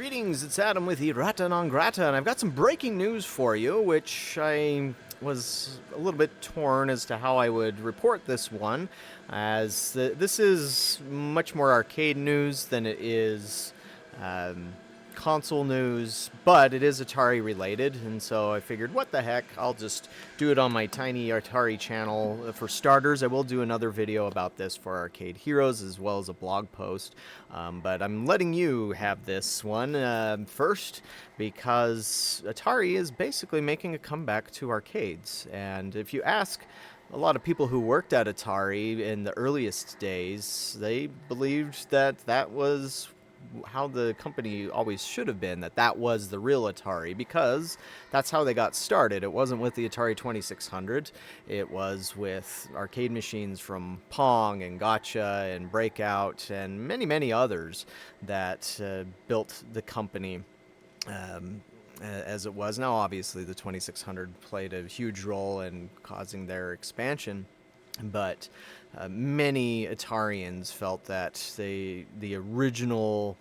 Greetings, it's Adam with Errata Non Grata, and I've got some breaking news for you, which I was a little bit torn as to how I would report this one, as this is much more arcade news than it is console news, but it is Atari related, and so I figured, what the heck, I'll just do it on my tiny Atari channel. For starters, I will do another video about this for Arcade Heroes, as well as a blog post, but I'm letting you have this one first, because Atari is basically making a comeback to arcades, and if you ask a lot of people who worked at Atari in the earliest days, they believed that that was how the company always should have been, that was the real Atari, because that's how they got started. It wasn't with the Atari 2600, it was with arcade machines from Pong and Gotcha and Breakout and many others that built the company as it was. Now obviously the 2600 played a huge role in causing their expansion, but many Atarians felt that the original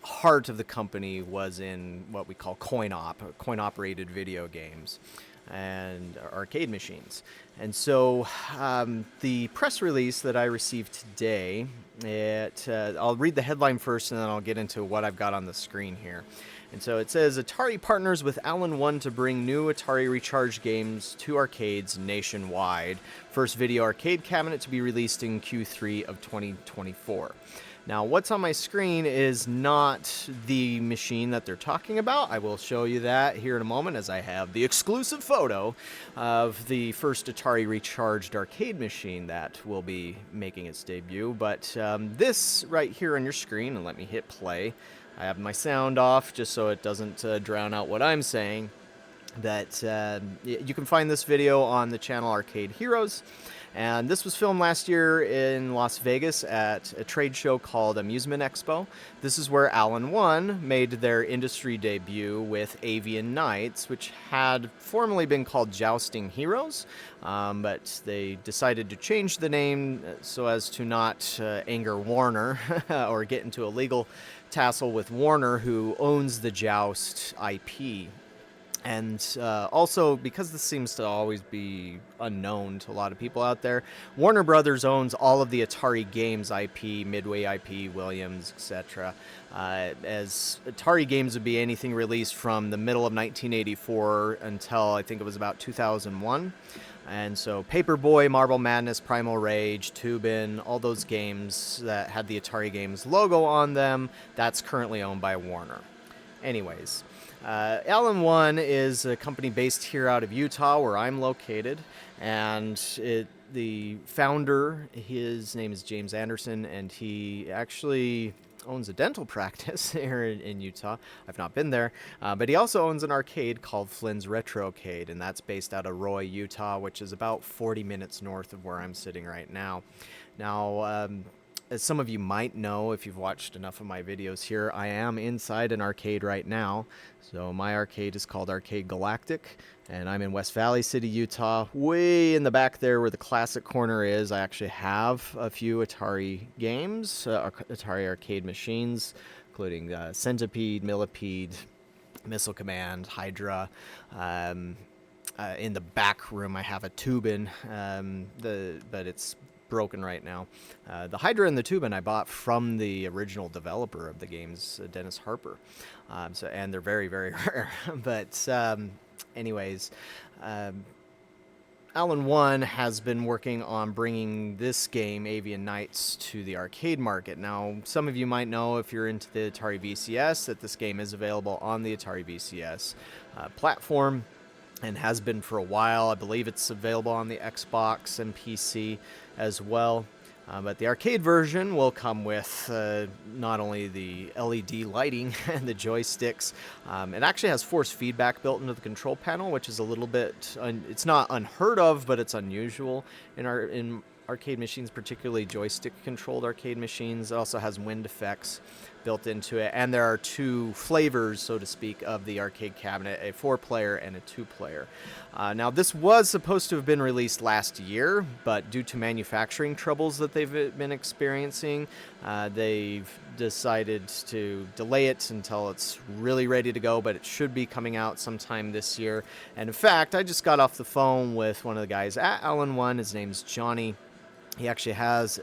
heart of the company was in what we call coin-operated video games and arcade machines. And so the press release that I received today, I'll read the headline first and then I'll get into what I've got on the screen here. And so it says, Atari partners with Alan-1 to bring new Atari Recharge games to arcades nationwide. First video arcade cabinet to be released in Q3 of 2024. Now, what's on my screen is not the machine that they're talking about. I will show you that here in a moment, as I have the exclusive photo of the first Atari Recharged arcade machine that will be making its debut. But this right here on your screen, and let me hit play. I have my sound off just so it doesn't drown out what I'm saying. That you can find this video on the channel Arcade Heroes. And this was filmed last year in Las Vegas at a trade show called Amusement Expo. This is where Alan-1 made their industry debut with Avian Knights, which had formerly been called Jousting Heroes, but they decided to change the name so as to not anger Warner or get into a legal tussle with Warner, who owns the Joust IP. And also, because this seems to always be unknown to a lot of people out there, Warner Brothers owns all of the Atari games IP, Midway IP, Williams, etc. As Atari games would be anything released from the middle of 1984 until I think it was about 2001. And so Paperboy, Marble Madness, Primal Rage, Toobin', all those games that had the Atari Games logo on them, that's currently owned by Warner. Anyways, Alan-1 is a company based here out of Utah, where I'm located, and the founder, his name is James Anderson, and he actually owns a dental practice here in Utah. I've not been there, but he also owns an arcade called Flynn's Retrocade, and that's based out of Roy, Utah, which is about 40 minutes north of where I'm sitting right now. Now, as some of you might know, if you've watched enough of my videos here, I am inside an arcade right now. So my arcade is called Arcade Galactic, and I'm in West Valley City, Utah. Way in the back there where the classic corner is, I actually have a few Atari games, Atari arcade machines, including Centipede, Millipede, Missile Command, Hydra. In the back room, I have a Toobin', but it's broken right now. The Hydra and the Toobin' I bought from the original developer of the games, Dennis Harper. And they're very rare. But anyways, Alan-1 has been working on bringing this game, Avian Knights, to the arcade market. Now, some of you might know, if you're into the Atari VCS, that this game is available on the Atari VCS platform, and has been for a while. I believe it's available on the Xbox and PC as well. But the arcade version will come with not only the LED lighting and the joysticks, it actually has force feedback built into the control panel, which is a little bit, it's not unheard of, but it's unusual in arcade machines, particularly joystick-controlled arcade machines. It also has wind effects. built into it, and there are 2 flavors, so to speak, of the arcade cabinet, a 4-player and a 2-player. Now, this was supposed to have been released last year, but due to manufacturing troubles that they've been experiencing, they've decided to delay it until it's really ready to go, but it should be coming out sometime this year. And in fact, I just got off the phone with one of the guys at Alan-1. His name's Johnny. He actually has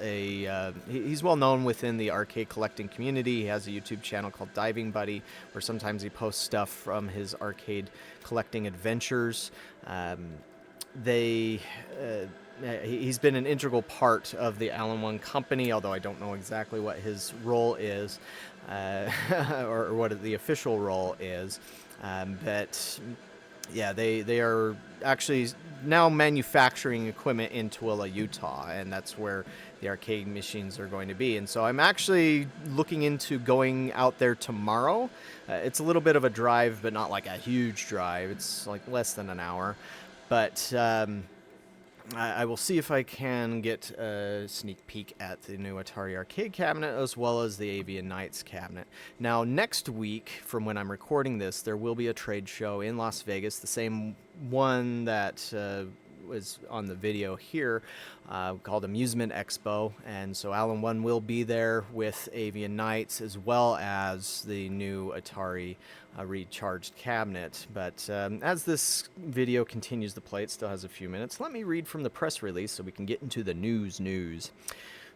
he's well known within the arcade collecting community. He has a YouTube channel called Diving Buddy, where sometimes he posts stuff from his arcade collecting adventures. He's been an integral part of the Alan-1 company, although I don't know exactly what his role is, or what the official role is. But yeah, they are actually now manufacturing equipment in Tooele, Utah, and that's where the arcade machines are going to be. And so I'm actually looking into going out there tomorrow. It's a little bit of a drive, but not like a huge drive. It's like less than an hour. But I will see if I can get a sneak peek at the new Atari arcade cabinet as well as the Avian Nights cabinet. Now, next week, from when I'm recording this, there will be a trade show in Las Vegas, the same one that was on the video here, called Amusement Expo. And so Alan-1 will be there with Avian Nights as well as the new Atari recharged cabinet. But as this video continues to play, it still has a few minutes. Let me read from the press release so we can get into the news.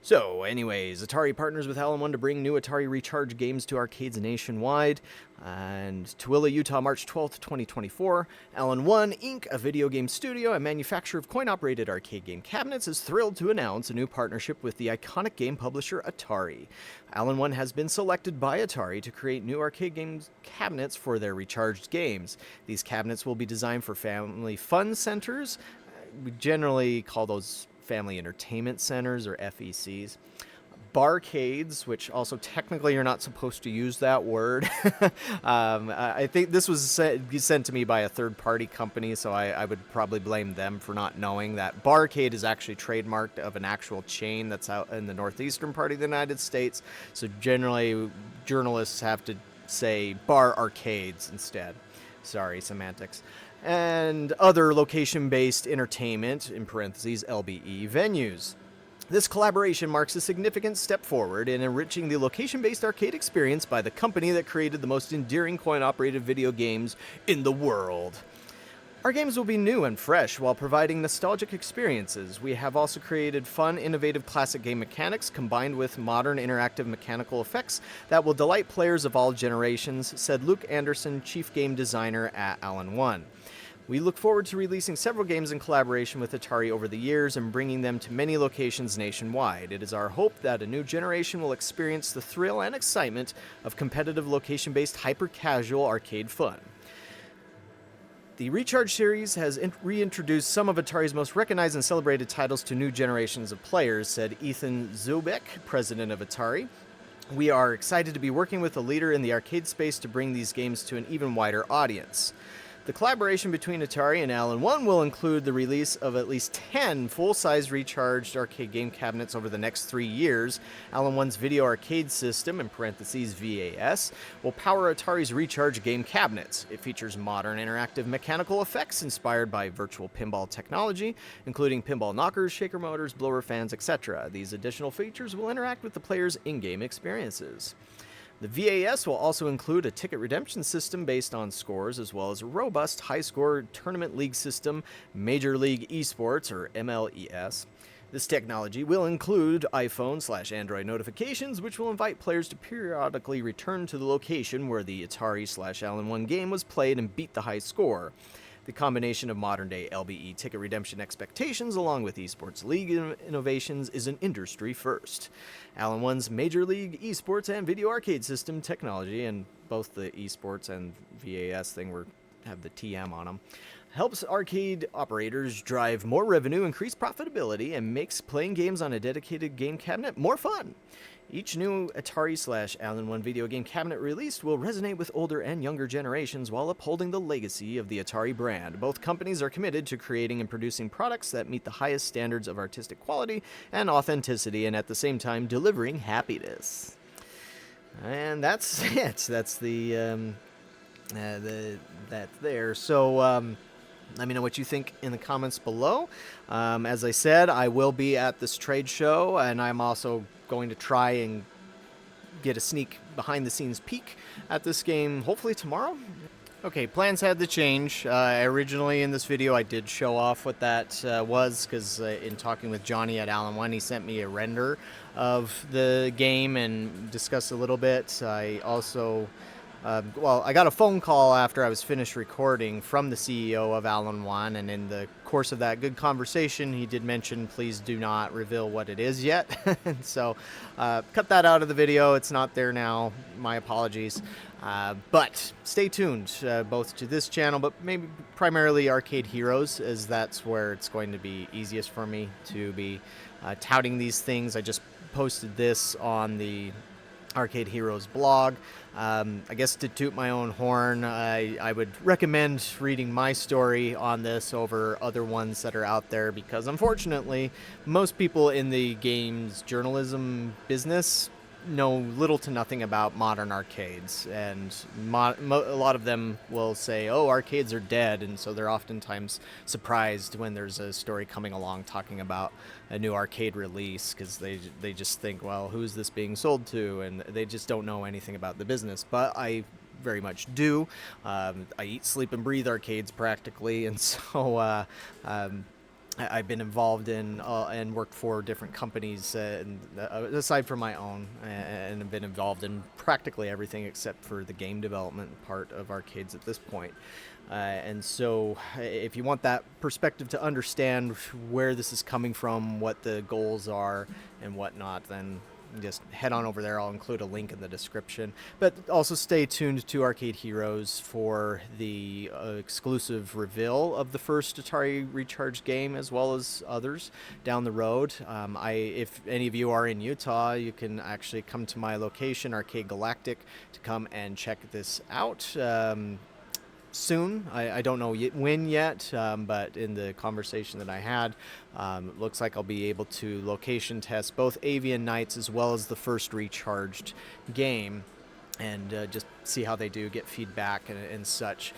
So, anyways, Atari partners with Alan-1 to bring new Atari Recharge games to arcades nationwide. And Tooele, Utah, March 12th, 2024. Alan-1 Inc., a video game studio and manufacturer of coin-operated arcade game cabinets, is thrilled to announce a new partnership with the iconic game publisher Atari. Alan-1 has been selected by Atari to create new arcade game cabinets for their recharged games. These cabinets will be designed for family fun centers. We generally call those family entertainment centers, or FECs. Barcades, which also technically you're not supposed to use that word. I think this was sent to me by a third-party company, so I would probably blame them for not knowing that barcade is actually trademarked of an actual chain that's out in the northeastern part of the United States. So generally, journalists have to say bar arcades instead. Sorry, semantics. And other location-based entertainment, in parentheses, LBE, venues. This collaboration marks a significant step forward in enriching the location-based arcade experience by the company that created the most endearing coin-operated video games in the world. Our games will be new and fresh while providing nostalgic experiences. We have also created fun, innovative classic game mechanics combined with modern interactive mechanical effects that will delight players of all generations, said Luke Anderson, chief game designer at Alan-1. We look forward to releasing several games in collaboration with Atari over the years and bringing them to many locations nationwide. It is our hope that a new generation will experience the thrill and excitement of competitive location-based hyper-casual arcade fun. The Recharge series has reintroduced some of Atari's most recognized and celebrated titles to new generations of players, said Ethan Zubek, president of Atari. We are excited to be working with a leader in the arcade space to bring these games to an even wider audience. The collaboration between Atari and Alan-1 will include the release of at least 10 full-size recharged arcade game cabinets over the next 3 years. Alan-1's video arcade system, in parentheses VAS, will power Atari's recharge game cabinets. It features modern interactive mechanical effects inspired by virtual pinball technology, including pinball knockers, shaker motors, blower fans, etc. These additional features will interact with the player's in-game experiences. The VAS will also include a ticket redemption system based on scores, as well as a robust high-score tournament league system, Major League Esports, or MLES. This technology will include iPhone/Android notifications, which will invite players to periodically return to the location where the Atari/Alan-1 game was played and beat the high score. The combination of modern-day LBE ticket redemption expectations along with esports league innovations is an industry first. Alan-1's Major League Esports and video arcade system technology, and both the esports and VAS thing have the TM on them, helps arcade operators drive more revenue, increase profitability, and makes playing games on a dedicated game cabinet more fun. Each new Atari/Alan-1 video game cabinet released will resonate with older and younger generations while upholding the legacy of the Atari brand. Both companies are committed to creating and producing products that meet the highest standards of artistic quality and authenticity, and at the same time delivering happiness. And that's it. That's that's there. So let me know what you think in the comments below. As I said, I will be at this trade show, and I'm also going to try and get a sneak behind the scenes peek at this game hopefully tomorrow. Okay, plans had to change. Originally in this video I did show off what that was, because in talking with Johnny at Alan-1, he sent me a render of the game and discussed a little bit. I also well, I got a phone call after I was finished recording from the CEO of Alan-1, and in the course of that good conversation, he did mention, please do not reveal what it is yet. And so cut that out of the video. It's not there now. My apologies. But stay tuned, both to this channel, but maybe primarily Arcade Heroes, as that's where it's going to be easiest for me to be touting these things. I just posted this on the Arcade Heroes blog. I guess to toot my own horn, I would recommend reading my story on this over other ones that are out there, because unfortunately most people in the games journalism business know little to nothing about modern arcades, and a lot of them will say, oh, arcades are dead, and so they're oftentimes surprised when there's a story coming along talking about a new arcade release, because they just think, well, who's this being sold to, and they just don't know anything about the business. But I very much do. I eat, sleep, and breathe arcades practically, and so I've been involved in and worked for different companies, aside from my own, and have been involved in practically everything except for the game development part of arcades at this point. And so if you want that perspective to understand where this is coming from, what the goals are and whatnot, then just head on over there. I'll include a link in the description. But also stay tuned to Arcade Heroes for the exclusive reveal of the first Atari Recharge game, as well as others down the road. If any of you are in Utah, you can actually come to my location, Arcade Galactic, to come and check this out. Soon. I don't know when yet, but in the conversation that I had, it looks like I'll be able to location test both Avian Nights as well as the first Recharged game, and just see how they do, get feedback and such.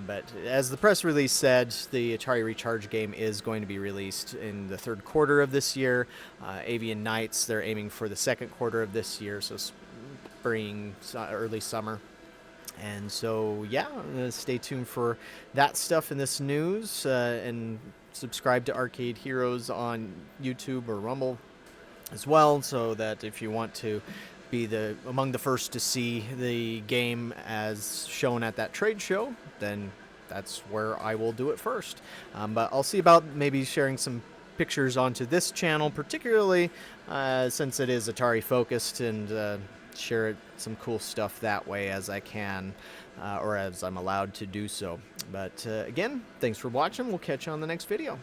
But as the press release said, the Atari Recharge game is going to be released in the third quarter of this year. Avian Nights, they're aiming for the second quarter of this year, so spring, early summer. And so, yeah, stay tuned for that stuff in this news, and subscribe to Arcade Heroes on YouTube or Rumble as well, so that if you want to be among the first to see the game as shown at that trade show, then that's where I will do it first. But I'll see about maybe sharing some pictures onto this channel, particularly since it is Atari focused, and share some cool stuff that way as I can, or as I'm allowed to do so. But again, thanks for watching. We'll catch you on the next video.